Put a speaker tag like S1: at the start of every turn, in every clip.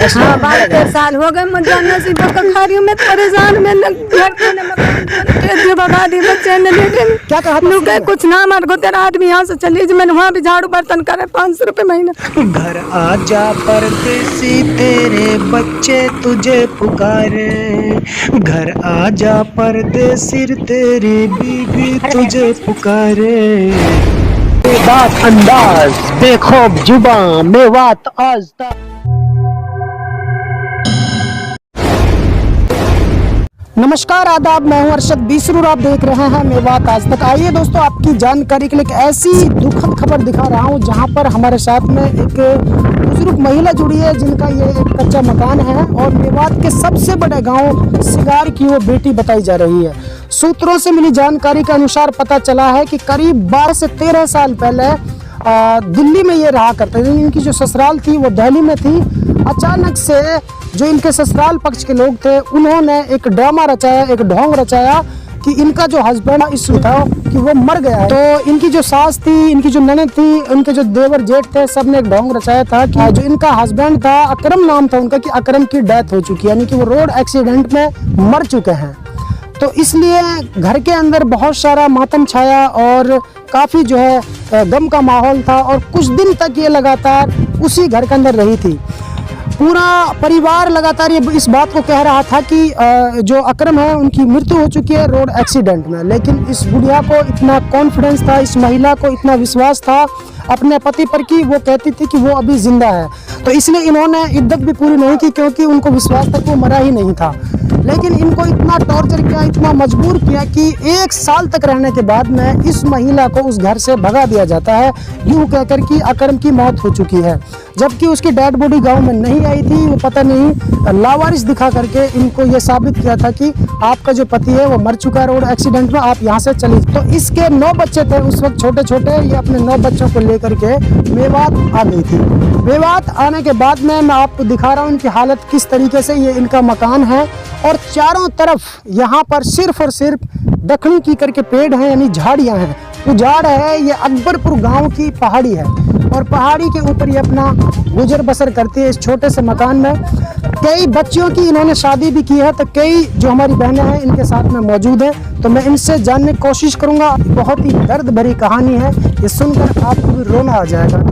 S1: हाँ 12 साल हो गए मुझे नसीब का खा रही हूँ मैं परेशान मैं न घर के न मकान भगा दी बच्चे न लेकिन
S2: क्या कहा
S1: लोग कुछ ना मार गो तेरा आदमी यहाँ से चली जी मैंने वहाँ भी झाड़ू बर्तन करे 500 रुपये महीना।
S2: घर आजा परदेसी तेरे बच्चे तुझे पुकारे, घर आजा परदेसी तेरी बीवी तुझे पुकारे। बात अंदाज बेखौफ जुबां मेवात आज तक। नमस्कार आदाब, मैं हूं अरशद बीसरूर, आप देख रहे हैं मेवात आज तक। आइए दोस्तों, आपकी जानकारी के लिए एक ऐसी दुखद खबर दिखा रहा हूं जहां पर हमारे साथ में एक बुजुर्ग महिला जुड़ी है जिनका ये एक कच्चा मकान है और मेवात के सबसे बड़े गांव सिगार की वो बेटी बताई जा रही है। सूत्रों से मिली जानकारी के अनुसार पता चला है कि करीब 12 से 13 साल पहले दिल्ली में ये रहा करते थे। इनकी जो ससुराल थी वो दिल्ली में थी। अचानक से जो इनके ससुराल पक्ष के लोग थे उन्होंने एक ड्रामा रचाया, एक ढोंग रचाया कि इनका जो हस्बैंड इसमें था कि वो मर गया है। तो इनकी जो सास थी, इनकी जो ननद थी, उनके जो देवर जेठ थे, सब ने एक ढोंग रचाया था कि जो इनका हस्बैंड था, अकरम नाम था उनका, कि अकरम की डेथ हो चुकी है, यानी कि वो रोड एक्सीडेंट में मर चुके हैं। तो इसलिए घर के अंदर बहुत सारा मातम छाया और काफ़ी जो है गम का माहौल था और कुछ दिन तक ये लगातार उसी घर के अंदर रही थी। पूरा परिवार लगातार ये इस बात को कह रहा था कि जो अकरम है उनकी मृत्यु हो चुकी है रोड एक्सीडेंट में, लेकिन इस बुढ़िया को इतना कॉन्फिडेंस था, इस महिला को इतना विश्वास था अपने पति पर कि वो कहती थी कि वो अभी जिंदा है। तो इसलिए इन्होंने इद्दत भी पूरी नहीं की क्योंकि उनको विश्वास था कि वो मरा ही नहीं था। लेकिन इनको इतना टॉर्चर किया, इतना मजबूर किया कि 1 साल तक रहने के बाद में इस महिला को उस घर से भगा दिया जाता है, यूँ कहकर कि अकरम की मौत हो चुकी है। जबकि उसकी डेड बॉडी गांव में नहीं आई थी। वो पता नहीं लावारिस दिखा करके इनको ये साबित किया था कि आपका जो पति है वो मर चुका है रोड एक्सीडेंट में, आप यहाँ से चलिए। तो इसके 9 बच्चे थे उस वक्त, छोटे छोटे। ये अपने 9 बच्चों को लेकर के मेवात आ गई थी। मेवात आने के बाद में मैं आपको दिखा रहा हूँ इनकी हालत किस तरीके से। ये इनका मकान है और चारों तरफ यहाँ पर सिर्फ और सिर्फ दखनी की करके पेड़ हैं, यानी झाड़ियाँ हैं, उजाड़ है। ये अकबरपुर गांव की पहाड़ी है और पहाड़ी के ऊपर ये अपना गुजर बसर करती है इस छोटे से मकान में। कई बच्चियों की इन्होंने शादी भी की है, तो कई जो हमारी बहनें हैं इनके साथ में मौजूद हैं। तो मैं इनसे जानने की कोशिश करूंगा। बहुत ही दर्द भरी कहानी है, ये सुनकर आपको भी रोना आ जाएगा।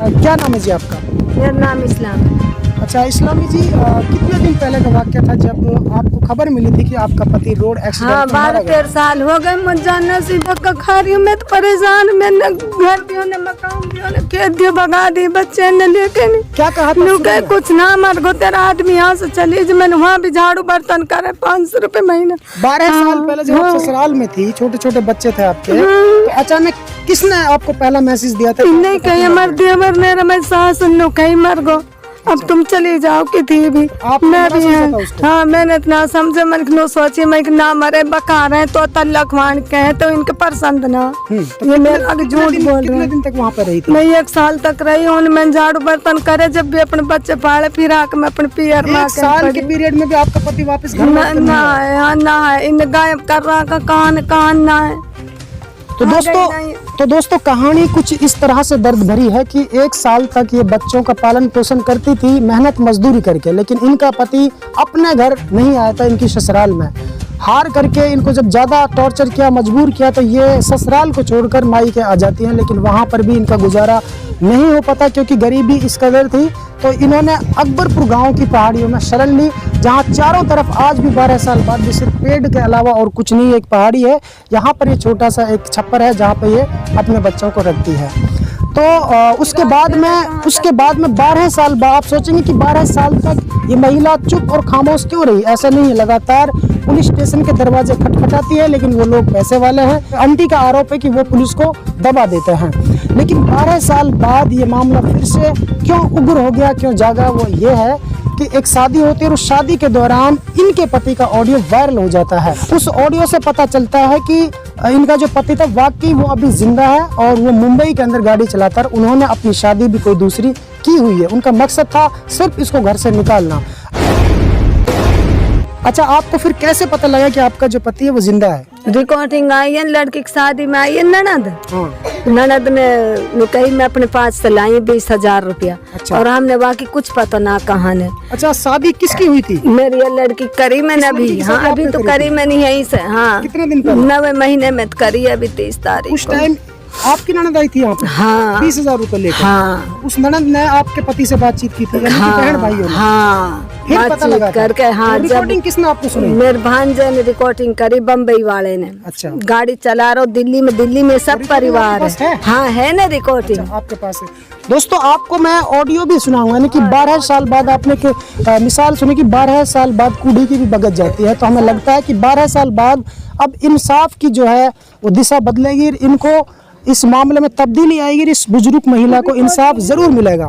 S2: क्या नाम है जी आपका?
S1: मेरा नाम इस्लाम है।
S2: अच्छा इस्लामी जी, कितने दिन पहले का वाक़या था जब आपको खबर मिली थी कि आपका पति रोड एक्सीडेंट
S1: हाँ
S2: में मारा
S1: 12-13 साल हो गए मुझे नसीब का खा रही हूँ मैं तो परेशान। मैं न घर दियो न मकान दियो न खेत दियो भगा दी बच्चे न लेकिन
S2: क्या कहा था?
S1: लोग कुछ ना मार गो तेरा आदमी यहाँ से चली जी मैंने वहाँ भी झाड़ू बर्तन करे 500 रुपये महीना।
S2: 12 साल पहले जब आप ससुराल में थी, छोटे छोटे बच्चे थे आपके, तो अचानक किसने आपको पहला मैसेज दिया था?
S1: नहीं कहीं मर दिया मरने मैं सास लो कहीं मर गो, अब तुम चली जाओ कि थी भी मैं भी हाँ मैंने इतना समझे मैंने सोची मैं ना मरे बका रहे तो तल्लक मान के हैं तो इनके पसंद ना। ये मेरा झूठ बोल रहे हैं।
S2: कितने दिन तक वहाँ पर रही थी?
S1: मैं 1 साल तक रही हूँ। मैं झाड़ू बर्तन करे जब भी अपने बच्चे पाले फिर आके मैं अपने पियर में
S2: 1 साल के पीरियड में भी आपका पति वापस घर
S1: ना है ना है इन गायब कर रहा का कान ना है।
S2: तो दोस्तों कहानी कुछ इस तरह से दर्द भरी है कि 1 साल तक ये बच्चों का पालन पोषण करती थी मेहनत मजदूरी करके, लेकिन इनका पति अपने घर नहीं आया था, इनकी ससुराल में हार करके इनको जब ज़्यादा टॉर्चर किया, मजबूर किया, तो ये ससुराल को छोड़कर माई के आ जाती हैं। लेकिन वहाँ पर भी इनका गुजारा नहीं हो पाता क्योंकि गरीबी इस कदर थी। तो इन्होंने अकबरपुर गांव की पहाड़ियों में शरण ली, जहाँ चारों तरफ आज भी 12 साल बाद भी सिर्फ पेड़ के अलावा और कुछ नहीं, एक पहाड़ी है। यहाँ पर ये छोटा सा एक छप्पर है जहाँ पे ये अपने बच्चों को रखती है। तो उसके बाद में 12 साल बाद आप सोचेंगे कि 12 साल तक ये महिला चुप और खामोश क्यों रही? ऐसा नहीं है, लगातार पुलिस स्टेशन के दरवाजे खटखटाती है, लेकिन वो लोग पैसे वाले हैं। आंटी का आरोप है कि वो पुलिस को दबा देते हैं। लेकिन 12 साल बाद ये मामला फिर से क्यों उग्र हो गया, क्यों जागा, वो ये है कि एक शादी होती है और उस शादी के दौरान इनके पति का ऑडियो वायरल हो जाता है। उस ऑडियो से पता चलता है कि इनका जो पति था वाकई वो अभी जिंदा है और वो मुंबई के अंदर गाड़ी चलाता है। उन्होंने अपनी शादी भी कोई दूसरी की हुई है। उनका मकसद था सिर्फ इसको घर से निकालना। अच्छा, आपको फिर कैसे पता लगा कि आपका जो पति है वो जिंदा है?
S1: रिकॉर्डिंग आई है, लड़की की शादी में आई है ननद। ननद ने कही मैं अपने पास से लाई 20,000 रुपया।
S2: अच्छा।
S1: और हमने बाकी कुछ पता ना कहा ने।
S2: अच्छा, शादी किसकी हुई थी?
S1: मेरी ये लड़की करी मैंने अभी। हाँ, अभी तो करी मैंने यहीं से। हाँ,
S2: कितने दिन पहले?
S1: 9वें महीने में करी, अभी 30 तारीख।
S2: उस टाइम आपकी ननद आई थी यहाँ पे?
S1: हाँ।
S2: 20,000 रुपए लेकर।
S1: हाँ।
S2: उस ननद ने आपके पति से बातचीत की थी, यानी कि
S1: हाँ,
S2: बहन भाई हो?
S1: हाँ,
S2: फिर पता लगा
S1: करके। हाँ,
S2: रिकॉर्डिंग किसने आपको सुनी?
S1: मेरे भांजे ने रिकॉर्डिंग करी, बम्बई वाले ने।
S2: अच्छा।
S1: गाड़ी चला रहा दिल्ली में सब परिवार है। हाँ, है ना रिकॉर्डिंग।
S2: अच्छा, आपके पास है। दोस्तों, आपको मैं ऑडियो भी सुनाऊंगा, यानी कि 12 साल बाद आपने मिसाल सुनी कि 12 साल बाद कूड़ी की भी बगत जाती है। तो हमें लगता है कि 12 साल बाद अब इंसाफ की जो है वो दिशा बदलेगी, इनको इस मामले में तब्दीली आएगी, इस बुजुर्ग महिला को इंसाफ जरूर मिलेगा।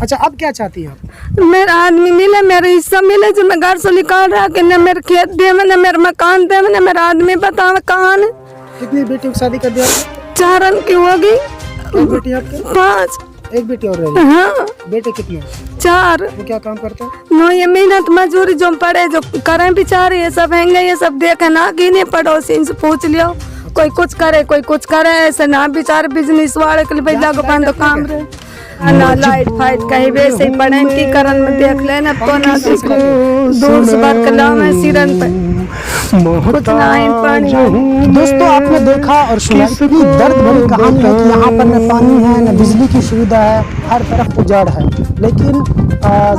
S2: अच्छा, अब क्या चाहती है आप?
S1: मेरा आदमी मिले, मेरा हिस्सा मिले, जो मैं घर से निकाल रहा कि न मेरे खेत दे, मैंने मेरा मकान दे, मैंने मेरा आदमी बता कहाँ है।
S2: कितनी बेटियों की शादी कर दिया आपने?
S1: 4 रन की होगी।
S2: एक बेटी आपके?
S1: 5।
S2: एक बेटी और रह गई।
S1: हाँ,
S2: बेटे कितने?
S1: 4।
S2: वो क्या काम करते हैं?
S1: नो, ये मेहनत मजदूरी जो पड़े जो करें बेचारे, ये सब हैंगे, ये सब देखे ना कि नहीं, पड़ोसी से पूछ लियो, कोई कुछ करे कोई कुछ करे, ऐसे ना बेचारे बिजनेस वाले के लिए भाई लग पाए काम रहे ना, लाइट फाइट कहीं वैसे ही पड़े की करन में देख लेना तो ना दूर से बात कर ला मैं सिरन पे कुछ ना ही पानी।
S2: दोस्तों, आपने देखा और सुना इतनी दर्द भरी कहानी है कि यहाँ पर न पानी है न बिजली की सुविधा है, हर तरफ उजाड़ है, लेकिन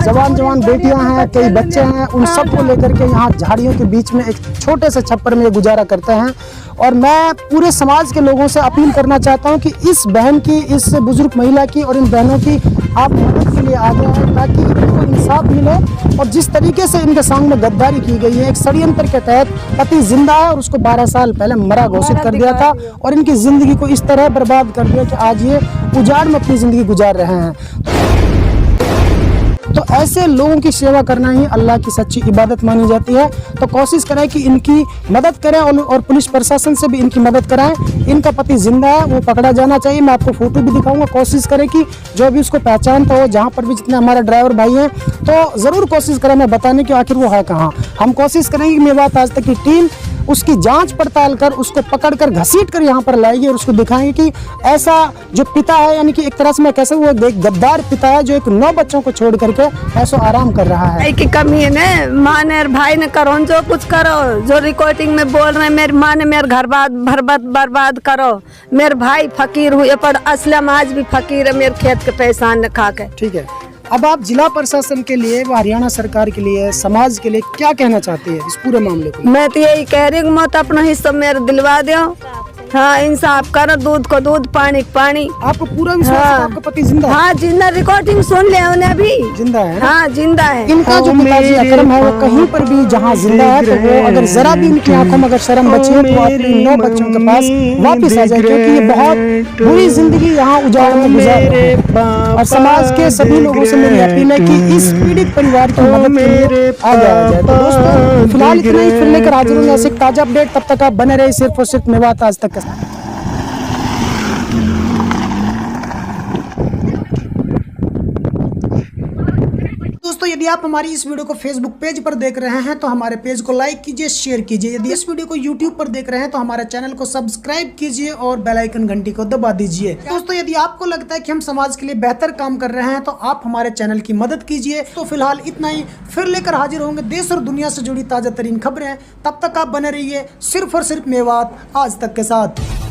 S2: जवान बेटियां हैं, कई बच्चे हैं, उन सबको लेकर के यहाँ झाड़ियों के बीच में एक छोटे से छप्पर में गुजारा करते हैं। और मैं पूरे समाज के लोगों से अपील करना चाहता हूँ कि इस बहन की, इस बुजुर्ग महिला की और इन बहनों की आप मदद के लिए आगे आए, ताकि इनको इंसाफ मिले। और जिस तरीके से इनके सामने गद्दारी की गई है, एक षड्यंत्र के तहत पति जिंदा है और उसको 12 साल पहले मरा घोषित कर दिया था और इनकी जिंदगी को इस तरह बर्बाद कर दिया कि आज ये उजाड़ में अपनी जिंदगी गुजार रहे हैं। तो ऐसे लोगों की सेवा करना ही अल्लाह की सच्ची इबादत मानी जाती है। तो कोशिश करें कि इनकी मदद करें और पुलिस प्रशासन से भी इनकी मदद कराएं। इनका पति जिंदा है, वो पकड़ा जाना चाहिए। मैं आपको फोटो भी दिखाऊंगा। कोशिश करें कि जो भी उसको पहचानता हो, जहाँ पर भी जितने हमारा ड्राइवर भाई हैं, तो ज़रूर कोशिश करें मैं बताने की आखिर वो है कहाँ। हम कोशिश करेंगे कि मेरी बात आज तक की टीम उसकी जांच पड़ताल कर उसको पकड़कर घसीट कर यहाँ पर लाएगी और उसको दिखाएंगे कि ऐसा जो पिता है, यानी कि एक तरह से मैं कैसे वो गद्दार पिता है जो एक 9 बच्चों को छोड़ करके ऐसा आराम कर रहा है।
S1: की कमी है ना, माँ ने भाई ने करो जो कुछ करो, जो रिकॉर्डिंग में बोल रहे हैं मेरी माँ ने मेरे घर बर्बाद करो। मेरे भाई फकीर हुए पर असलम आज भी फकीर है, मेरे खेत के पैसा न खा के।
S2: ठीक है, अब आप जिला प्रशासन के लिए व हरियाणा सरकार के लिए, समाज के लिए क्या कहना चाहती है इस पूरे मामले को?
S1: मैं तो यही कह रही हूँ मत अपना हिस्सा मेरे दिलवा दो। हाँ, इंसाफ करो, दूध को दूध, पानी को पानी।
S2: आपको पूरा विश्वास है आपका पति जिंदा है?
S1: हाँ, जिंदा। रिकॉर्डिंग सुन लिया उन्हें अभी
S2: जिंदा है।
S1: हाँ, जिंदा है।
S2: इनका जो पिताजी अकरम है वो कहीं पर भी जहाँ जिंदा है, तो वो अगर जरा भी इनकी आंखों में अगर शर्म बची है तो अपने 9 बच्चों के पास वापस आ जाए, क्योंकि ये बहुत बुरी जिंदगी यहाँ उजाड़ में गुजार रहे हैं। और समाज के सभी लोगों से मेरी अपील है कि इस पीड़ित परिवार की मदद के लिए आगे आ जाए। तो दोस्तों, फिलहाल इतना ही, फिर लेकर हाजिर होंगे ऐसे ताजा अपडेट। तब तक आप बने रहे सिर्फ और सिर्फ मेवात आज तक के साथ। दोस्तों, यदि आप हमारी इस वीडियो को फेसबुक पेज पर देख रहे हैं तो हमारे पेज को लाइक कीजिए, शेयर कीजिए। यदि इस वीडियो को यूट्यूब पर देख रहे हैं तो हमारे चैनल को सब्सक्राइब कीजिए और बेल आइकन घंटी को दबा दीजिए। दोस्तों, यदि आपको लगता है कि हम समाज के लिए बेहतर काम कर रहे हैं तो आप हमारे चैनल की मदद कीजिए। तो फिलहाल इतना ही, फिर लेकर हाजिर होंगे देश और दुनिया से जुड़ी ताजा तरीन खबरें। तब तक आप बने रहिए सिर्फ और सिर्फ मेवात आज तक के साथ।